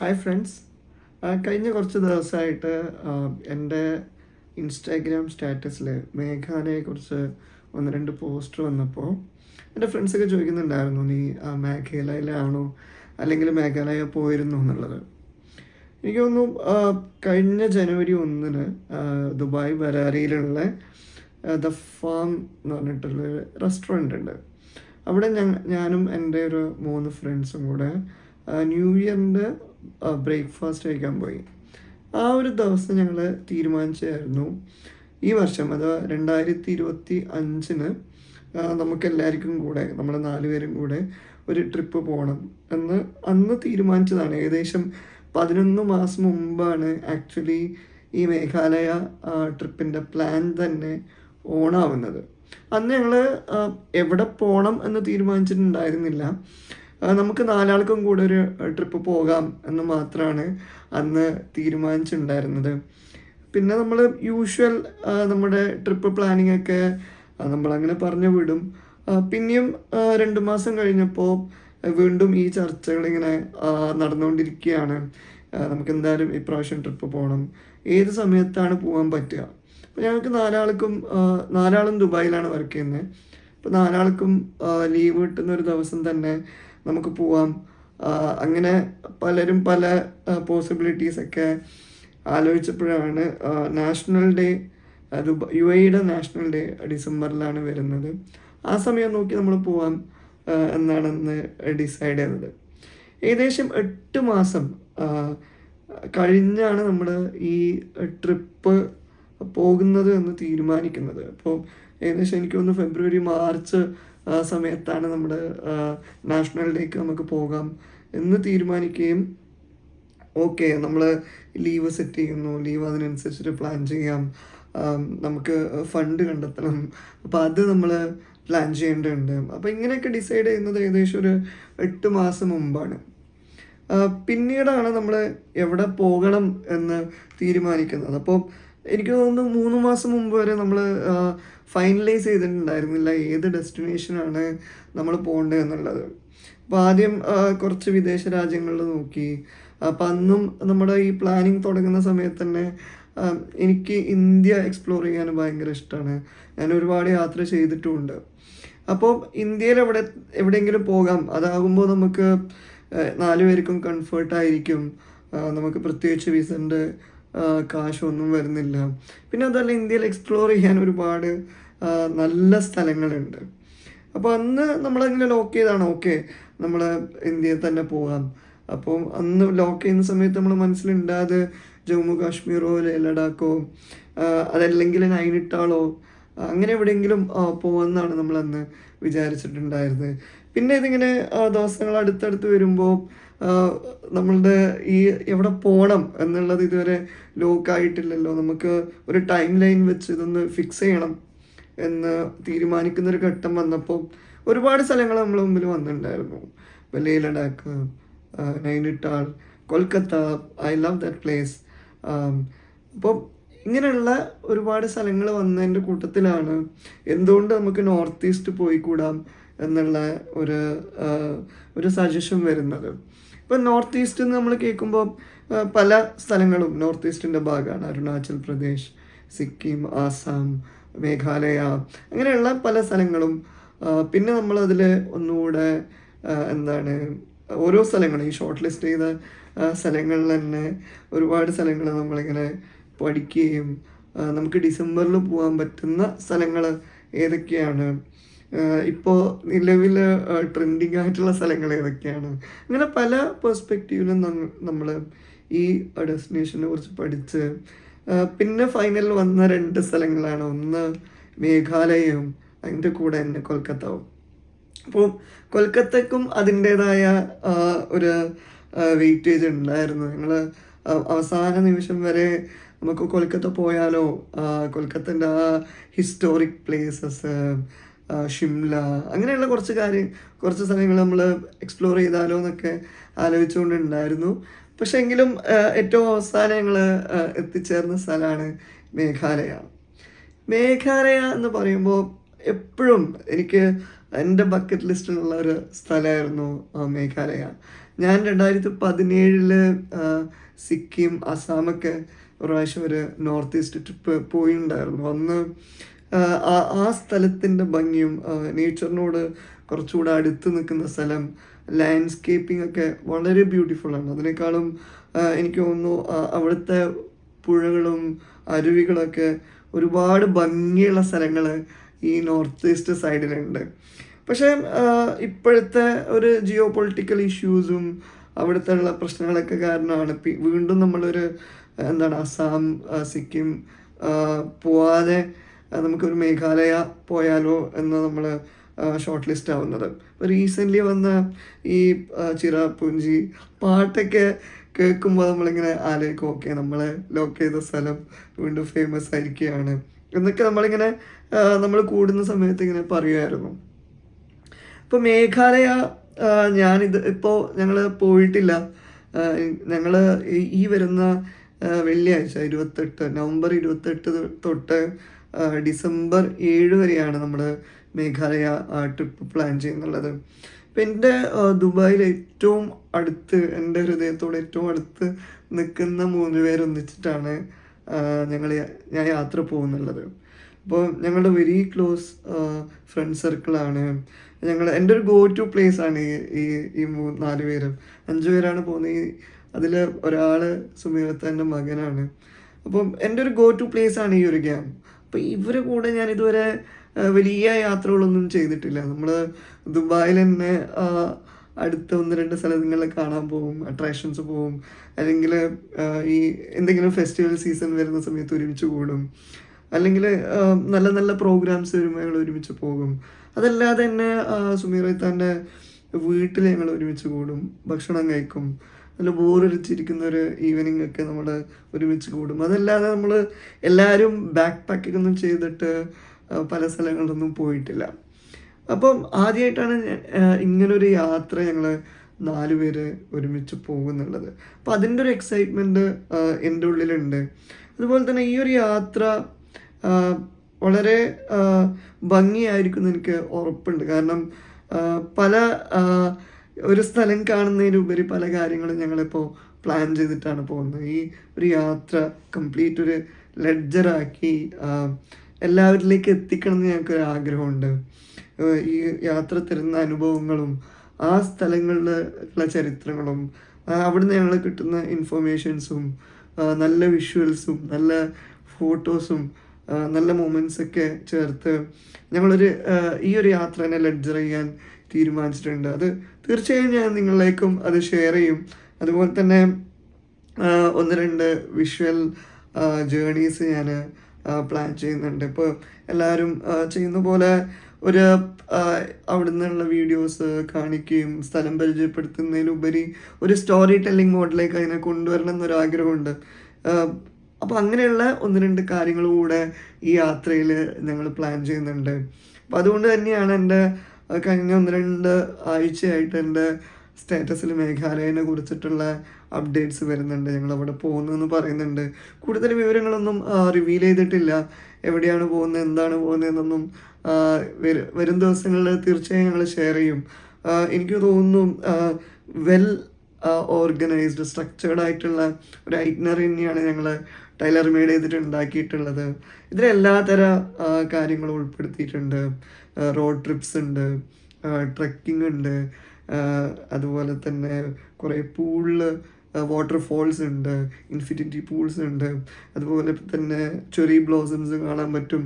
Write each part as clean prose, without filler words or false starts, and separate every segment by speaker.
Speaker 1: Hi friends. കഴിഞ്ഞ കുറച്ച് ദിവസമായിട്ട് എൻ്റെ ഇൻസ്റ്റാഗ്രാം സ്റ്റാറ്റസിൽ മേഘാലയെക്കുറിച്ച് ഒന്ന് രണ്ട് പോസ്റ്റ് വന്നപ്പോൾ എൻ്റെ ഫ്രണ്ട്സൊക്കെ ചോദിക്കുന്നുണ്ടായിരുന്നു, നീ മേഘാലയയിലാണോ അല്ലെങ്കിൽ മേഘാലയ പോയിരുന്നു എന്നുള്ളത്. എനിക്ക് തോന്നുന്നു കഴിഞ്ഞ ജനുവരി 1 ദുബായ് ബരാരിയിലുള്ള ദ ഫാം എന്ന് പറഞ്ഞിട്ടുള്ള റെസ്റ്റോറൻ്റ് ഉണ്ട്. അവിടെ ഞാനും എൻ്റെ ഒരു 3 ഫ്രണ്ട്സും കൂടെ ന്യൂ ഇയറിൻ്റെ ബ്രേക്ക്ഫാസ്റ്റ് കഴിക്കാൻ പോയി. ആ ഒരു ദിവസം ഞങ്ങൾ തീരുമാനിച്ചായിരുന്നു ഈ വർഷം, അത് 2025 നമുക്കെല്ലാവർക്കും കൂടെ, നമ്മൾ 4 പേരും കൂടെ ഒരു ട്രിപ്പ് പോകണം എന്ന് അന്ന് തീരുമാനിച്ചതാണ്. ഏകദേശം 11 മാസം മുമ്പാണ് ആക്ച്വലി ഈ മേഘാലയ ട്രിപ്പിൻ്റെ പ്ലാൻ തന്നെ ഓണാവുന്നത്. അന്ന് ഞങ്ങൾ എവിടെ പോകണം എന്ന് തീരുമാനിച്ചിട്ടുണ്ടായിരുന്നില്ല. നമുക്ക് 4 ആൾക്കും കൂടെ ഒരു ട്രിപ്പ് പോകാം എന്ന് മാത്രമാണ് അന്ന് തീരുമാനിച്ചിട്ടുണ്ടായിരുന്നത്. പിന്നെ നമ്മൾ യൂഷ്വൽ നമ്മുടെ ട്രിപ്പ് പ്ലാനിങ് ഒക്കെ നമ്മളങ്ങനെ പറഞ്ഞു വിടും. പിന്നെയും 2 മാസം കഴിഞ്ഞപ്പോൾ വീണ്ടും ഈ ചർച്ചകളിങ്ങനെ നടന്നുകൊണ്ടിരിക്കുകയാണ്. നമുക്ക് എന്തായാലും ഇപ്രാവശ്യം ട്രിപ്പ് പോകണം, ഏത് സമയത്താണ് പോകാൻ പറ്റുക. അപ്പോൾ ഞങ്ങൾക്ക് 4 ആളും ദുബായിലാണ് വർക്ക് ചെയ്യുന്നത്. അപ്പോൾ 4 ആൾക്കും ലീവ് കിട്ടുന്ന ഒരു ദിവസം തന്നെ നമുക്ക് പോവാം. അങ്ങനെ പലരും പല പോസിബിലിറ്റീസൊക്കെ ആലോചിച്ചപ്പോഴാണ് നാഷണൽ ഡേ, UAEയുടെ നാഷണൽ ഡേ ഡിസംബറിലാണ് വരുന്നത്. ആ സമയം നോക്കി നമ്മൾ പോവാം എന്നാണെന്ന് ഡിസൈഡ് ചെയ്തത്. ഏകദേശം 8 മാസം കഴിഞ്ഞാണ് നമ്മൾ ഈ ട്രിപ്പ് പോകുന്നത് എന്ന് തീരുമാനിക്കുന്നത്. അപ്പോൾ ഏകദേശം എനിക്ക് തോന്നുന്നു ഫെബ്രുവരി മാർച്ച് സമയത്താണ് നമ്മൾ നാഷണൽ ഡേക്ക് നമുക്ക് പോകാം എന്ന് തീരുമാനിക്കുകയും, ഓക്കെ നമ്മൾ ലീവ് സെറ്റ് ചെയ്യുന്നു, ലീവ് അതിനനുസരിച്ചിട്ട് പ്ലാൻ ചെയ്യാം, നമുക്ക് ഫണ്ട് കണ്ടെത്തണം, അപ്പോൾ അത് നമ്മൾ പ്ലാൻ ചെയ്യേണ്ടതുണ്ട്. അപ്പോൾ ഇങ്ങനെയൊക്കെ ഡിസൈഡ് ചെയ്യുന്നത് ഏകദേശം ഒരു 8 മാസം മുമ്പാണ്. പിന്നീടാണ് നമ്മൾ എവിടെ പോകണം എന്ന് തീരുമാനിക്കുന്നത്. അപ്പോൾ എനിക്ക് തോന്നുന്നു 3 മാസം മുമ്പ് വരെ നമ്മൾ ഫൈനലൈസ് ചെയ്തിട്ടുണ്ടായിരുന്നില്ല ഏത് ഡെസ്റ്റിനേഷനാണ് നമ്മൾ പോകേണ്ടത് എന്നുള്ളത്. അപ്പോൾ ആദ്യം കുറച്ച് വിദേശ രാജ്യങ്ങളിൽ നോക്കി. അപ്പം അന്നും നമ്മുടെ ഈ പ്ലാനിങ് തുടങ്ങുന്ന സമയത്ത് തന്നെ എനിക്ക് ഇന്ത്യ എക്സ്പ്ലോർ ചെയ്യാൻ ഭയങ്കര ഇഷ്ടമാണ്. ഞാൻ ഒരുപാട് യാത്ര ചെയ്തിട്ടുമുണ്ട്. അപ്പോൾ ഇന്ത്യയിൽ എവിടെയെങ്കിലും പോകാം, അതാകുമ്പോൾ നമുക്ക് 4 പേർക്കും കംഫർട്ടായിരിക്കും. നമുക്ക് പ്രത്യേകിച്ച് വിസൻ്റെ കാശൊന്നും വരുന്നില്ല. പിന്നെ അതല്ല, ഇന്ത്യയിൽ എക്സ്പ്ലോർ ചെയ്യാൻ ഒരുപാട് നല്ല സ്ഥലങ്ങളുണ്ട്. അപ്പോൾ അന്ന് നമ്മളങ്ങനെ ലോക്ക് ചെയ്താണ്, ഓക്കെ നമ്മൾ ഇന്ത്യയിൽ തന്നെ പോകാം. അപ്പോൾ അന്ന് ലോക്ക് ചെയ്യുന്ന സമയത്ത് നമ്മൾ മനസ്സിലുണ്ടായത് ജമ്മു കാശ്മീരോ ലഡാക്കോ അതല്ലെങ്കിൽ നൈനിറ്റാളോ അങ്ങനെ എവിടെയെങ്കിലും പോകുമെന്നാണ് നമ്മളന്ന് വിചാരിച്ചിട്ടുണ്ടായിരുന്നത്. പിന്നെ ഇതിങ്ങനെ ദിവസങ്ങൾ അടുത്തടുത്ത് വരുമ്പോൾ നമ്മളുടെ ഈ എവിടെ പോകണം എന്നുള്ളത് ഇതുവരെ ലോക്കായിട്ടില്ലല്ലോ. നമുക്ക് ഒരു ടൈം ലൈൻ വെച്ച് ഇതൊന്ന് ഫിക്സ് ചെയ്യണം എന്ന് തീരുമാനിക്കുന്നൊരു ഘട്ടം വന്നപ്പോൾ ഒരുപാട് സ്ഥലങ്ങൾ നമ്മളെ മുമ്പിൽ വന്നിട്ടുണ്ടായിരുന്നു. Leh Ladakh, Nainital, Kolkata, I love that place. അപ്പോൾ ഇങ്ങനെയുള്ള ഒരുപാട് സ്ഥലങ്ങൾ വന്നതിൻ്റെ കൂട്ടത്തിലാണ് എന്തുകൊണ്ട് നമുക്ക് നോർത്ത് ഈസ്റ്റ് പോയിക്കൂടാം എന്നുള്ള ഒരു സജഷൻ വരുന്നത്. ഇപ്പം നോർത്ത് ഈസ്റ്റ് നമ്മൾ കേൾക്കുമ്പോൾ പല സ്ഥലങ്ങളും നോർത്ത് ഈസ്റ്റിൻ്റെ ഭാഗമാണ്. അരുണാചൽ പ്രദേശ്, സിക്കിം, ആസാം, മേഘാലയ, അങ്ങനെയുള്ള പല സ്ഥലങ്ങളും. പിന്നെ നമ്മളതിൽ ഒന്നുകൂടെ ഓരോ സ്ഥലങ്ങളും ഈ ഷോർട്ട് ലിസ്റ്റ് ചെയ്ത സ്ഥലങ്ങളിൽ തന്നെ ഒരുപാട് സ്ഥലങ്ങൾ നമ്മളിങ്ങനെ പഠിക്കുകയും നമുക്ക് ഡിസംബറിൽ പോകാൻ പറ്റുന്ന സ്ഥലങ്ങൾ ഏതൊക്കെയാണ്, ഇപ്പോൾ നിലവിൽ ട്രെൻഡിങ് ആയിട്ടുള്ള സ്ഥലങ്ങൾ ഏതൊക്കെയാണ്, അങ്ങനെ പല പെർസ്പെക്റ്റീവിലും നമ്മൾ ഈ ഡെസ്റ്റിനേഷനെ കുറിച്ച് പഠിച്ച് പിന്നെ ഫൈനലിൽ വന്ന 2 സ്ഥലങ്ങളാണ്. ഒന്ന് മേഘാലയയും അതിൻ്റെ കൂടെ തന്നെ കൊൽക്കത്തവും. അപ്പോൾ കൊൽക്കത്തക്കും അതിൻ്റേതായ ഒരു വെയിറ്റേജ് ഉണ്ടായിരുന്നു. ഞങ്ങൾ അവസാന നിമിഷം വരെ നമുക്ക് കൊൽക്കത്ത പോയാലോ, കൊൽക്കത്തൻ്റെ ആ ഹിസ്റ്റോറിക് പ്ലേസസ്, ഷിംല, അങ്ങനെയുള്ള കുറച്ച് സ്ഥലങ്ങൾ നമ്മൾ എക്സ്പ്ലോർ ചെയ്താലോ എന്നൊക്കെ ആലോചിച്ചുകൊണ്ടുണ്ടായിരുന്നു. പക്ഷെ എങ്കിലും ഏറ്റവും അവസാനം ഞങ്ങൾ എത്തിച്ചേർന്ന സ്ഥലമാണ് മേഘാലയ. മേഘാലയ എന്ന് പറയുമ്പോൾ എപ്പോഴും എനിക്ക് എൻ്റെ ബക്കറ്റ് ലിസ്റ്റിലുള്ള ഒരു സ്ഥലമായിരുന്നു മേഘാലയ. ഞാൻ 2017 സിക്കിം, അസാമൊക്കെ ഒരു പ്രാവശ്യം ഒരു നോർത്ത് ഈസ്റ്റ് ട്രിപ്പ് പോയിട്ടുണ്ടായിരുന്നു. അന്ന് ആ സ്ഥലത്തിൻ്റെ ഭംഗിയും നേച്ചറിനോട് കുറച്ചുകൂടെ അടുത്ത് നിൽക്കുന്ന സ്ഥലം, ലാൻഡ്സ്കേപ്പിംഗ് ഒക്കെ വളരെ ബ്യൂട്ടിഫുള്ളാണ്. അതിനേക്കാളും എനിക്ക് തോന്നുന്നു അവിടുത്തെ പുഴകളും അരുവികളൊക്കെ ഒരുപാട് ഭംഗിയുള്ള സ്ഥലങ്ങൾ ഈ നോർത്ത് ഈസ്റ്റ് സൈഡിലുണ്ട്. പക്ഷേ ഇപ്പോഴത്തെ ഒരു ജിയോ പൊളിറ്റിക്കൽ ഇഷ്യൂസും അവിടുത്തെ ഉള്ള പ്രശ്നങ്ങളൊക്കെ കാരണമാണ് വീണ്ടും നമ്മളൊരു അസാം, സിക്കിം പോവാതെ നമുക്കൊരു മേഘാലയ പോയാലോ എന്ന് നമ്മൾ ഷോർട്ട് ലിസ്റ്റ് ആവുന്നത്. റീസെൻ്റ്ലി വന്ന ഈ ചിറാപുഞ്ചി പാട്ടൊക്കെ കേൾക്കുമ്പോൾ നമ്മളിങ്ങനെ ആലോചിക്കും, ഓക്കെ നമ്മളെ ലോക്ക് ചെയ്ത സ്ഥലം വീണ്ടും ഫേമസ് ആയിരിക്കുകയാണ് എന്നൊക്കെ നമ്മളിങ്ങനെ നമ്മൾ കൂടുന്ന സമയത്ത് ഇങ്ങനെ പറയുമായിരുന്നു. ഇപ്പോൾ മേഘാലയ ഇപ്പോൾ ഞങ്ങൾ പോയിട്ടില്ല. ഞങ്ങൾ ഈ വരുന്ന വെള്ളിയാഴ്ച നവംബർ 28 തൊട്ട് ഡിസംബർ 7 വരെയാണ് നമ്മൾ മേഘാലയ ട്രിപ്പ് പ്ലാൻ ചെയ്യുന്നുള്ളത്. ഇപ്പം എൻ്റെ ദുബായിൽ ഏറ്റവും അടുത്ത്, എൻ്റെ ഹൃദയത്തോട് ഏറ്റവും അടുത്ത് നിൽക്കുന്ന 3 പേരൊന്നിച്ചിട്ടാണ് ഞാൻ യാത്ര പോകുന്നുള്ളത്. അപ്പോൾ ഞങ്ങളുടെ വെരി ക്ലോസ് ഫ്രണ്ട് സർക്കിളാണ്. എൻ്റെ ഒരു ഗോ ടു പ്ലേസ് ആണ് ഈ 4 പേരും. 5 പേരാണ് പോകുന്നത്. അതിൽ ഒരാൾ സുമീറത്താൻ്റെ മകനാണ്. അപ്പം എൻ്റെ ഒരു ഗോ ടു പ്ലേസ് ആണ് ഈ ഒരു ക്യാമ്പ്. അപ്പോൾ ഇവരുടെ കൂടെ ഞാൻ ഇതുവരെ വലിയ യാത്രകളൊന്നും ചെയ്തിട്ടില്ല. നമ്മൾ ദുബായിൽ തന്നെ അടുത്ത 1-2 സ്ഥലങ്ങളിൽ കാണാൻ പോകും, അട്രാക്ഷൻസ് പോകും, അല്ലെങ്കിൽ ഈ എന്തെങ്കിലും ഫെസ്റ്റിവൽ സീസൺ വരുന്ന സമയത്ത് ഒരുമിച്ച് കൂടും, അല്ലെങ്കിൽ നല്ല നല്ല പ്രോഗ്രാംസ് വരുമ്പോൾ ഞങ്ങൾ ഒരുമിച്ച് പോകും. അതല്ലാതെ തന്നെ സുമീറത്താൻ്റെ വീട്ടിൽ ഞങ്ങൾ ഒരുമിച്ച് കൂടും, ഭക്ഷണം കഴിക്കും, നല്ല ബോറടിച്ചിരിക്കുന്ന ഒരു ഈവനിങ് ഒക്കെ നമ്മൾ ഒരുമിച്ച് കൂടും. അതല്ലാതെ നമ്മൾ എല്ലാവരും ബാക്ക് പാക്കിംഗ് ഒന്നും ചെയ്തിട്ട് പല സ്ഥലങ്ങളിലൊന്നും പോയിട്ടില്ല. അപ്പം ആദ്യമായിട്ടാണ് ഇങ്ങനൊരു യാത്ര ഞങ്ങൾ 4 പേര് ഒരുമിച്ച് പോകുന്നുള്ളത്. അപ്പം അതിൻ്റെ ഒരു എക്സൈറ്റ്മെൻറ്റ് എൻ്റെ ഉള്ളിലുണ്ട്. അതുപോലെ തന്നെ ഈ ഒരു യാത്ര വളരെ ഭംഗിയായിരിക്കും എന്ന് എനിക്ക് ഉറപ്പുണ്ട്. കാരണം ഒരു സ്ഥലം കാണുന്നതിനുപരി പല കാര്യങ്ങളും ഞങ്ങളിപ്പോൾ പ്ലാൻ ചെയ്തിട്ടാണ് പോകുന്നത്. ഈ ഒരു യാത്ര കംപ്ലീറ്റ് ഒരു ലെഡ്ജറാക്കി എല്ലാവരിലേക്ക് എത്തിക്കണം എന്ന് ഞങ്ങൾക്കൊരു ആഗ്രഹമുണ്ട്. ഈ യാത്ര തരുന്ന അനുഭവങ്ങളും ആ സ്ഥലങ്ങളിലുള്ള ചരിത്രങ്ങളും അവിടുന്ന് ഞങ്ങൾ കിട്ടുന്ന ഇൻഫർമേഷൻസും നല്ല വിഷ്വൽസും നല്ല ഫോട്ടോസും നല്ല മൊമെൻറ്റ്സൊക്കെ ചേർത്ത് ഞങ്ങളൊരു ഈ ഒരു യാത്രേനെ ലെഡ്ജർ ചെയ്യാൻ തീരുമാനിച്ചിട്ടുണ്ട്. അത് തീർച്ചയായും ഞാൻ നിങ്ങളിലേക്കും അത് ഷെയർ ചെയ്യും. അതുപോലെ തന്നെ 1-2 വിഷ്വൽ ജേർണീസ് ഞാൻ പ്ലാൻ ചെയ്യുന്നുണ്ട്. ഇപ്പോൾ എല്ലാവരും ചെയ്യുന്ന പോലെ ഒരു അവിടെ നിന്നുള്ള വീഡിയോസ് കാണിക്കുകയും സ്ഥലം പരിചയപ്പെടുത്തുന്നതിലുപരി ഒരു സ്റ്റോറി ടെല്ലിംഗ് മോഡിലേക്ക് അതിനെ കൊണ്ടുവരണം എന്നൊരാഗ്രഹമുണ്ട്. അപ്പോൾ അങ്ങനെയുള്ള 1-2 കാര്യങ്ങൾ കൂടെ ഈ യാത്രയിൽ ഞങ്ങൾ പ്ലാൻ ചെയ്യുന്നുണ്ട്. അപ്പോൾ അതുകൊണ്ട് തന്നെയാണ് എൻ്റെ കഴിഞ്ഞ 1-2 ആഴ്ചയായിട്ട് എൻ്റെ സ്റ്റാറ്റസിൽ മേഘാലയനെ കുറിച്ചിട്ടുള്ള അപ്ഡേറ്റ്സ് വരുന്നുണ്ട്. ഞങ്ങളവിടെ പോകുന്നതെന്ന് പറയുന്നുണ്ട്. കൂടുതൽ വിവരങ്ങളൊന്നും റിവീൽ ചെയ്തിട്ടില്ല. എവിടെയാണ് പോകുന്നത്, എന്താണ് പോകുന്നതെന്നൊന്നും വരും ദിവസങ്ങളിൽ തീർച്ചയായും ഞങ്ങൾ ഷെയർ ചെയ്യും. എനിക്ക് തോന്നുന്നു വെൽ ഓർഗനൈസ്ഡ് സ്ട്രക്ചേർഡ് ആയിട്ടുള്ള ഒരു ഐറ്റിനറി തന്നെയാണ് ഞങ്ങൾ ടൈലർ മെയ്ഡ് ചെയ്തിട്ട് ഉണ്ടാക്കിയിട്ടുള്ളത്. ഇതിലെല്ലാ തര കാര്യങ്ങളും ഉൾപ്പെടുത്തിയിട്ടുണ്ട്. റോഡ് ട്രിപ്സ് ഉണ്ട്, ട്രക്കിംഗ് ഉണ്ട്, അതുപോലെ തന്നെ കുറേ വാട്ടർഫോൾസ് ഉണ്ട്, ഇൻഫിനിറ്റി പൂൾസ് ഉണ്ട്, അതുപോലെ തന്നെ ചെറി ബ്ലോസംസ് കാണാൻ പറ്റും.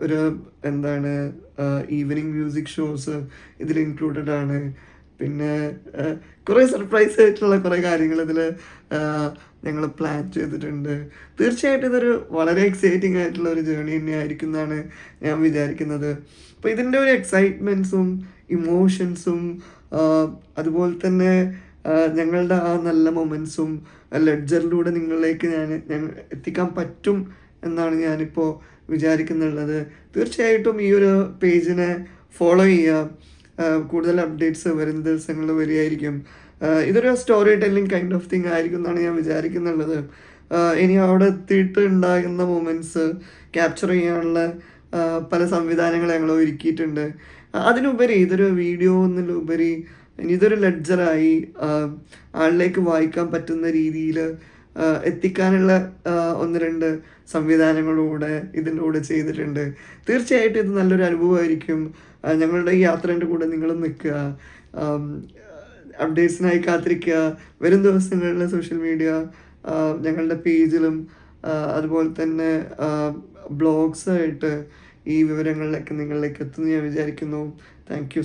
Speaker 1: ഒരു ഈവനിങ് മ്യൂസിക് ഷോസ് ഇതിൽ ഇൻക്ലൂഡഡ് ആണ്. പിന്നെ കുറേ സർപ്രൈസ് ആയിട്ടുള്ള കുറേ കാര്യങ്ങൾ ഇതിൽ ഞങ്ങൾ പ്ലാൻ ചെയ്തിട്ടുണ്ട്. തീർച്ചയായിട്ടും ഇതൊരു വളരെ എക്സൈറ്റിംഗ് ആയിട്ടുള്ള ഒരു ജേർണി തന്നെ ആയിരിക്കും എന്നാണ് ഞാൻ വിചാരിക്കുന്നത്. അപ്പോൾ ഇതിൻ്റെ ഒരു എക്സൈറ്റ്മെൻറ്റ്സും ഇമോഷൻസും അതുപോലെ തന്നെ ഞങ്ങളുടെ ആ നല്ല മൊമെൻറ്റ്സും ലെഡ്ജറിലൂടെ നിങ്ങളിലേക്ക് ഞാൻ എത്തിക്കാൻ പറ്റും എന്നാണ് ഞാനിപ്പോൾ വിചാരിക്കുന്നുള്ളത്. തീർച്ചയായിട്ടും ഈ ഒരു പേജിനെ ഫോളോ ചെയ്യുക. കൂടുതൽ അപ്ഡേറ്റ്സ് വരുന്ന ദിവസങ്ങളിൽ വരികയായിരിക്കും. ഇതൊരു story telling kind of thing ആയിരിക്കും എന്നാണ് ഞാൻ വിചാരിക്കുന്നുള്ളത്. ഇനി അവിടെ എത്തിയിട്ട് ഉണ്ടാകുന്ന മൊമെൻറ്റ്സ് ക്യാപ്ചർ ചെയ്യാനുള്ള പല സംവിധാനങ്ങൾ ഞങ്ങൾ ഒരുക്കിയിട്ടുണ്ട്. അതിനുപരി ഇതൊരു വീഡിയോ എന്നുള്ളപരി ഇതൊരു ലെഡ്ജറായി ആളിലേക്ക് വായിക്കാൻ പറ്റുന്ന രീതിയിൽ എത്തിക്കാനുള്ള ഒന്ന് രണ്ട് സംവിധാനങ്ങളൂടെ ഇതിൻ്റെ കൂടെ ചെയ്തിട്ടുണ്ട്. തീർച്ചയായിട്ടും ഇത് നല്ലൊരു അനുഭവമായിരിക്കും. ഞങ്ങളുടെ ഈ യാത്രേൻ്റെ കൂടെ നിങ്ങളും നിൽക്കുക, അപ്ഡേറ്റ്സിനായി കാത്തിരിക്കുക. വരും ദിവസങ്ങളിൽ സോഷ്യൽ മീഡിയ ഞങ്ങളുടെ പേജിലും അതുപോലെ തന്നെ ബ്ലോഗ്സായിട്ട് ഈ വിവരങ്ങളിലൊക്കെ നിങ്ങളിലേക്ക് എത്തുമെന്ന് ഞാൻ വിചാരിക്കുന്നു. Thank you.